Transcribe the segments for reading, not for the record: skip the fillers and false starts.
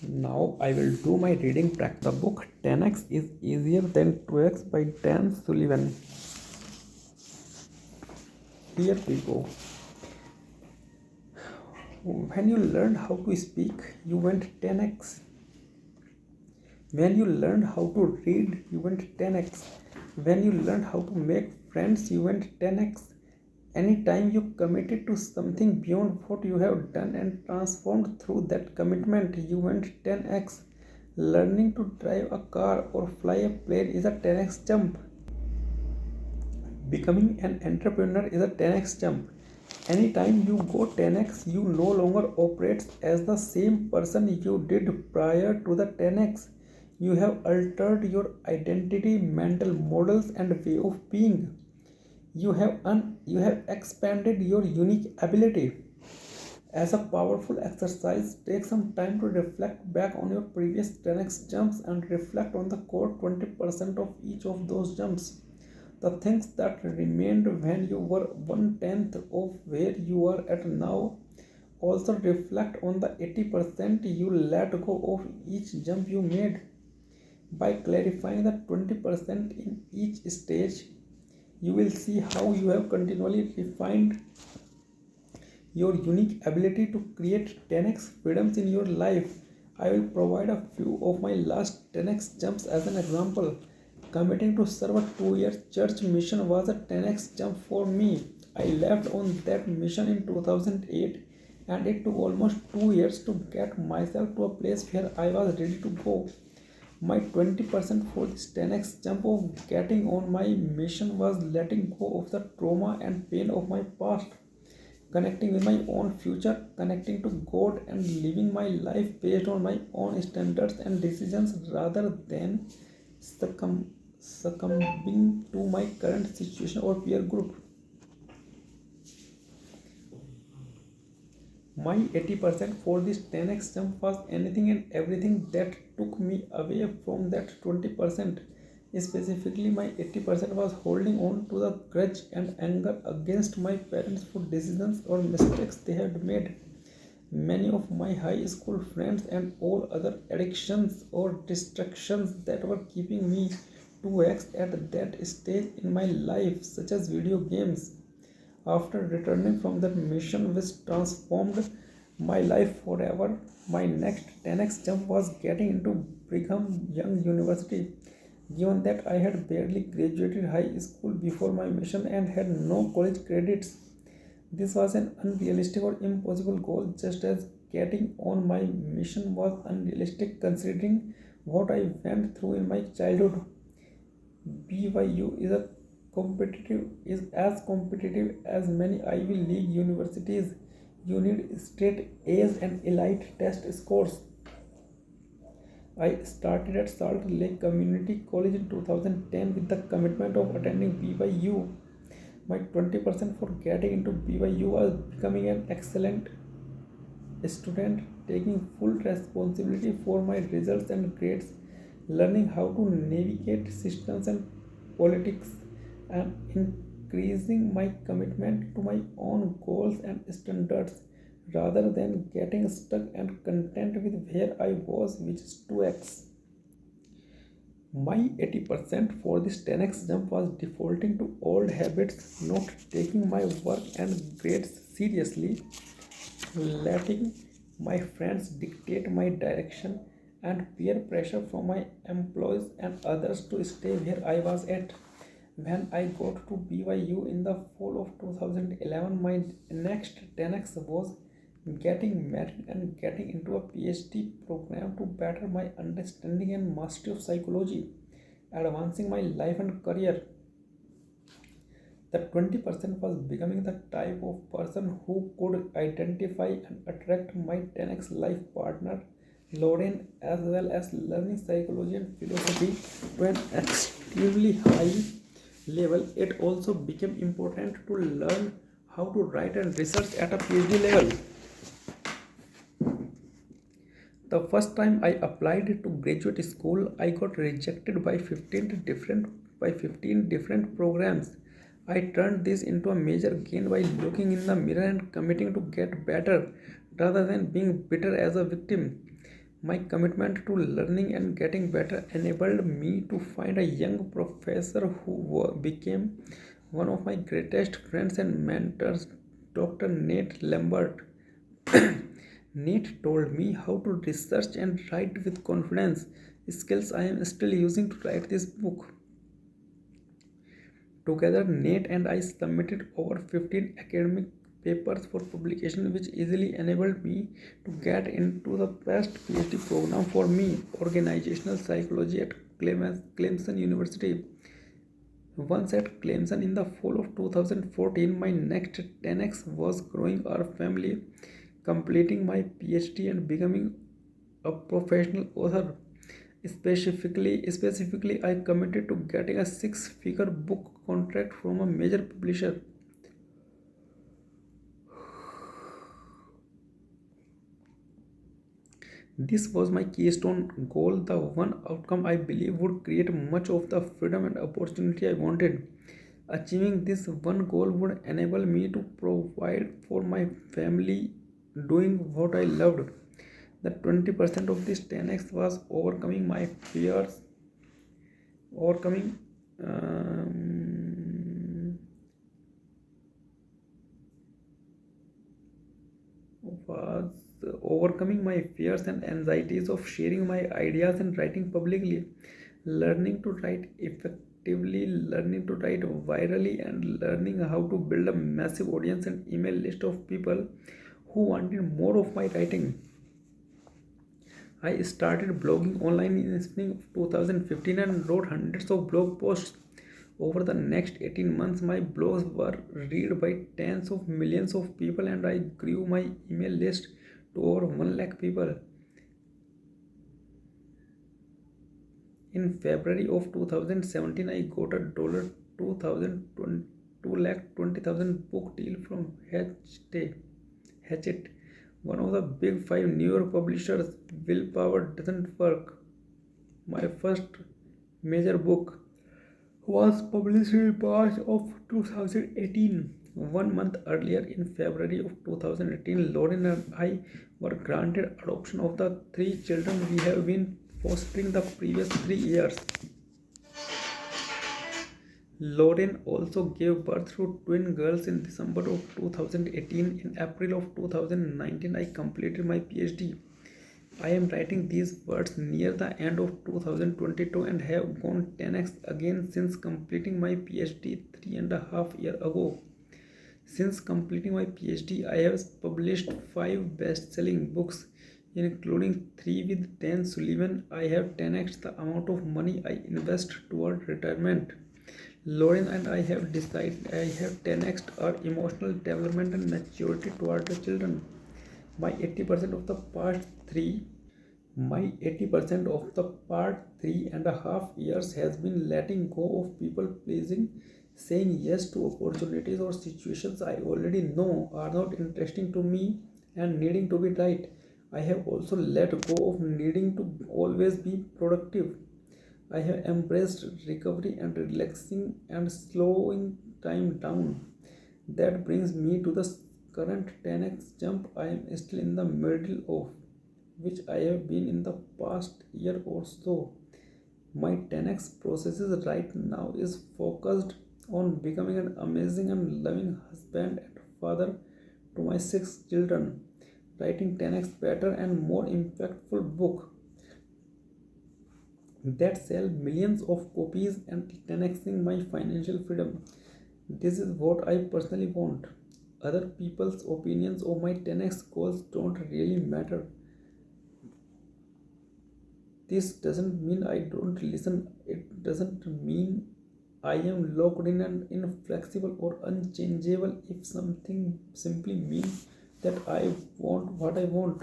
Now I will do my reading practice. The book 10x is easier than 2x by Dan Sullivan. Here we go. When you learned how to speak, you went 10x. When you learned how to read, you went 10x. When you learned how to make friends, you went 10x. Anytime you committed to something beyond what you have done and transformed through that commitment, you went 10x. Learning to drive a car or fly a plane is a 10x jump. Becoming an entrepreneur is a 10x jump. Anytime you go 10x, you no longer operate as the same person you did prior to the 10x. You have altered your identity, mental models, and way of being. You have expanded your unique ability. As a powerful exercise, take some time to reflect back on your previous 10x jumps and reflect on the core 20% of each of those jumps. The things that remained when you were 1/10th of where you are at now. Also reflect on the 80% you let go of each jump you made. By clarifying the 20% in each stage, you will see how you have continually refined your unique ability to create 10x freedoms in your life. I will provide a few of my last 10x jumps as an example. Committing to serve a 2 year church mission was a 10x jump for me. I left on that mission in 2008 and it took almost 2 years to get myself to a place where I was ready to go. My 20% for this 10x jump of getting on my mission was letting go of the trauma and pain of my past, connecting with my own future, connecting to God, and living my life based on my own standards and decisions rather than succumbing to my current situation or peer group. My 80% for this 10x jump was anything and everything that took me away from that 20%. Specifically, my 80% was holding on to the grudge and anger against my parents for decisions or mistakes they had made. Many of my high school friends and all other addictions or distractions that were keeping me 2x at that stage in my life, such as video games. After returning from that mission, which transformed my life forever, my next 10x jump was getting into Brigham Young University. Given that I had barely graduated high school before my mission and had no college credits, this was an unrealistic or impossible goal, just as getting on my mission was unrealistic considering what I went through in my childhood. BYU is as competitive as many Ivy League universities. You need straight A's and elite test scores. I started at Salt Lake Community College in 2010 with the commitment of attending BYU. My 20% for getting into BYU was becoming an excellent student, taking full responsibility for my results and grades, learning how to navigate systems and politics, and increasing my commitment to my own goals and standards rather than getting stuck and content with where I was, which is 2x. My 80% for this 10x jump was defaulting to old habits, not taking my work and grades seriously, letting my friends dictate my direction, and peer pressure from my employees and others to stay where I was at. When I got to BYU in the fall of 2011, my next 10x was getting married and getting into a PhD program to better my understanding and mastery of psychology, advancing my life and career. The 20% was becoming the type of person who could identify and attract my 10x life partner, Lauren, as well as learning psychology and philosophy to an extremely high level. It also became important to learn how to write and research at a PhD level. The first time I applied to graduate school, I got rejected by 15 different programs. I turned this into a major gain by looking in the mirror and committing to get better rather than being bitter as a victim. My commitment to learning and getting better enabled me to find a young professor who became one of my greatest friends and mentors, Dr. Nate Lambert. Nate told me how to research and write with confidence, skills I am still using to write this book. Together, Nate and I submitted over 15 academic papers for publication, which easily enabled me to get into the best PhD program for me, organizational psychology at Clemson University. Once at Clemson in the fall of 2014, my next 10x was growing our family, completing my PhD, and becoming a professional author. Specifically, I committed to getting a six-figure book contract from a major publisher. This was my keystone goal, the one outcome I believe would create much of the freedom and opportunity I wanted. Achieving this one goal would enable me to provide for my family doing what I loved. The 20% of this 10x was overcoming my fears, overcoming um, was overcoming my fears and anxieties of sharing my ideas and writing publicly, learning to write effectively, learning to write virally, and learning how to build a massive audience and email list of people who wanted more of my writing. I started blogging online in spring of 2015 and wrote hundreds of blog posts. Over the next 18 months, my blogs were read by tens of millions of people, and I grew my email list to over 1 lakh people. In February of 2017, I got a $2 lakh 20,000 book deal from Hachette, one of the big five New York publishers. Willpower Doesn't Work, my first major book, was published in March of 2018. 1 month earlier, in February of 2018, Lauren and I were granted adoption of the three children we have been fostering the previous 3 years. Lauren also gave birth to twin girls in December of 2018. In April of 2019, I completed my PhD. I am writing these words near the end of 2022 and have gone 10x again since completing my PhD 3.5 years ago. Since completing my PhD, I have published 5 best-selling books, including 3 with Dan Sullivan. I have 10x the amount of money I invest toward retirement. Lauren and I have decided I have 10x our emotional development and maturity toward the children. My 80% of the past 3 my 80% of the part 3.5 years has been letting go of people pleasing, saying yes to opportunities or situations I already know are not interesting to me and needing to be right. I have also let go of needing to always be productive. I have embraced recovery and relaxing and slowing time down. That brings me to the current 10x jump I am still in the middle of, which I have been in the past year or so. My 10x processes right now is focused on becoming an amazing and loving husband and father to my 6 children, writing 10x better and more impactful book that sell millions of copies and 10xing my financial freedom. This is what I personally want. Other people's opinions of my 10x goals don't really matter. This doesn't mean I don't listen. It doesn't mean I am locked in and inflexible or unchangeable. If something simply means that I want what I want.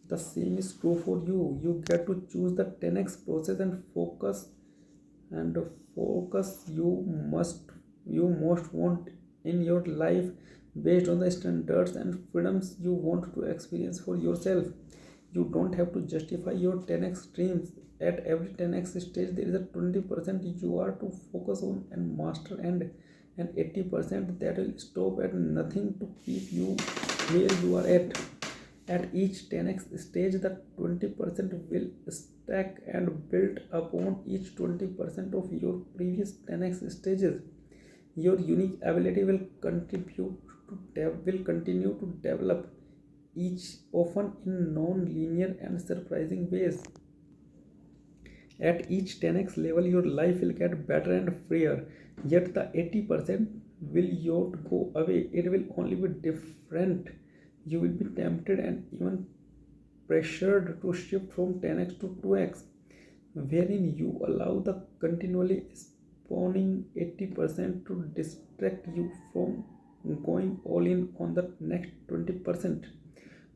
The same is true for you. You get to choose the 10x process and focus you most want in your life based on the standards and freedoms you want to experience for yourself. You don't have to justify your 10x dreams. At every 10x stage, there is a 20% you are to focus on and master, and and 80% that will stop at nothing to keep you where you are at. At each 10x stage, the 20% will stack and build upon each 20% of your previous 10x stages. Your unique ability will will continue to develop, each often in non-linear and surprising ways. At each 10x level, your life will get better and freer. Yet the 80% will not go away. It will only be different. You will be tempted and even pressured to shift from 10x to 2x, wherein you allow the continually spawning 80% to distract you from going all in on the next 20%.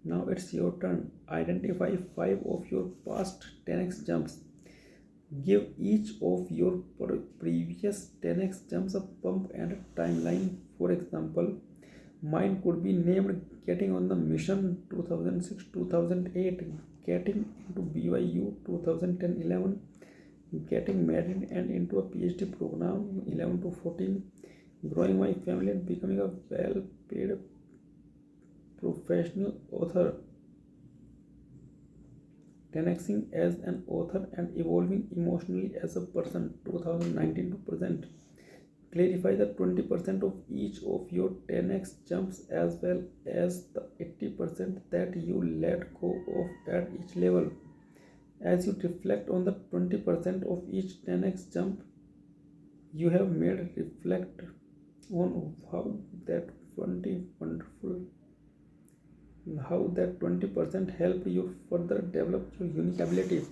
Now it's your turn. Identify 5 of your past 10x jumps. Give each of your previous 10x jumps a bump and a timeline. For example, mine could be named Getting on the Mission 2006 2008, Getting into BYU 2010-11, Getting married and into a PhD program 11 to 14, Growing my family and becoming a well paid professional author, 10xing as an author and evolving emotionally as a person 2019 to present. Clarify the 20% of each of your 10x jumps as well as the 80% that you let go of at each level. As you reflect on the 20% of each 10x jump you have made, reflect on that 20 wonderful how that 20% help you further develop your unique abilities.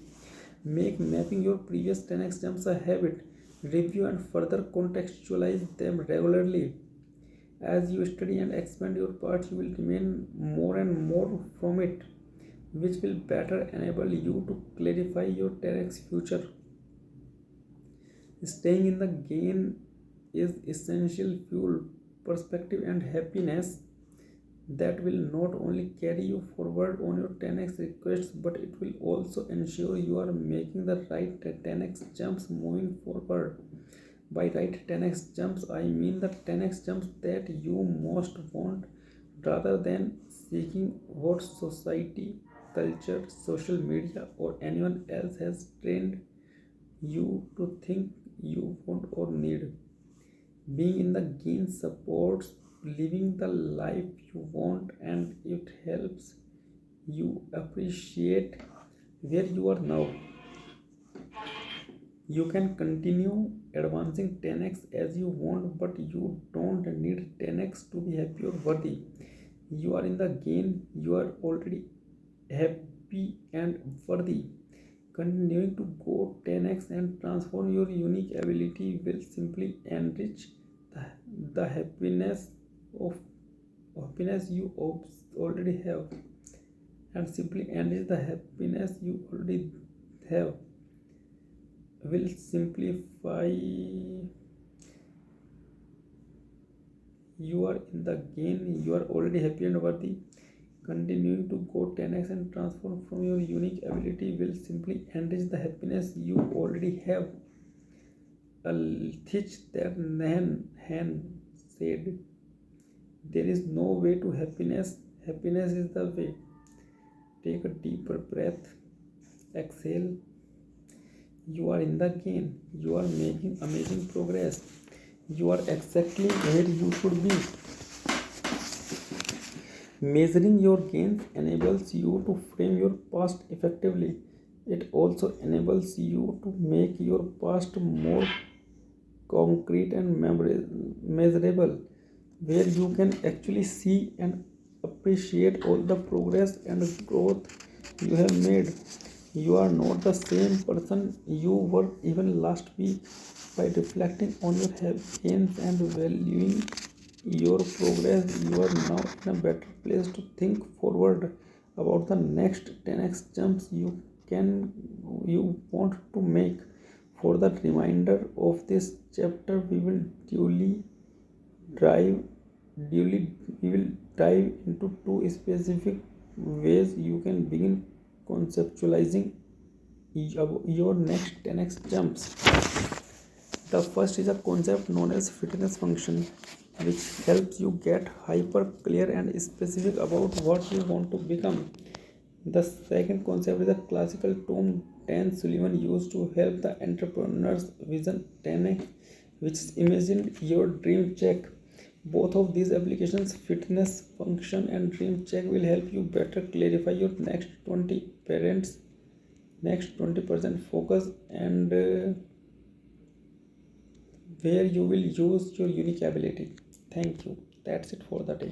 Make mapping your previous 10x jumps a habit. Review and further contextualize them regularly. As you study and expand your parts, you will remain more and more from it, which will better enable you to clarify your 10x future. Staying in the game is essential fuel, perspective, and happiness that will not only carry you forward on your 10x requests, but it will also ensure you are making the right 10x jumps moving forward. By right 10x jumps, I mean the 10x jumps that you most want, rather than seeking what society, culture, social media, or anyone else has trained you to think you want or need. Being in the game supports living the life you want, and it helps you appreciate where you are now. You can continue advancing 10x as you want, but you don't need 10x to be happy or worthy. You are in the game, you are already happy and worthy. Continuing to go 10x and transform your unique ability will simply enrich the of happiness you already have, and simply enrich the happiness you already have will simplify. You are in the game, you are already happy and worthy. Continuing to go 10x and transform from your unique ability will simply enrich the happiness you already have. A Thich Nhat Hanh said, "There is no way to happiness, happiness is the way." Take a deeper breath, exhale. You are in the game, you are making amazing progress. You are exactly where you should be. Measuring your gains enables you to frame your past effectively. It also enables you to make your past more concrete and measurable, where you can actually see and appreciate all the progress and growth you have made. You are not the same person you were even last week. By reflecting on your gains and valuing your progress, you are now in a better place to think forward about the next 10x jumps you want to make. For the remainder of this chapter, drive we will dive into two specific ways you can begin conceptualizing your next 10x jumps. The first is a concept known as fitness function, which helps you get hyper clear and specific about what you want to become. The second concept is a classical term Dan Sullivan used to help the entrepreneur's vision 10x, which is imagine your dream check. Both of these applications, fitness function and dream check, will help you better clarify your next 20% focus and where you will use your unique ability. Thank you. That's it for the day.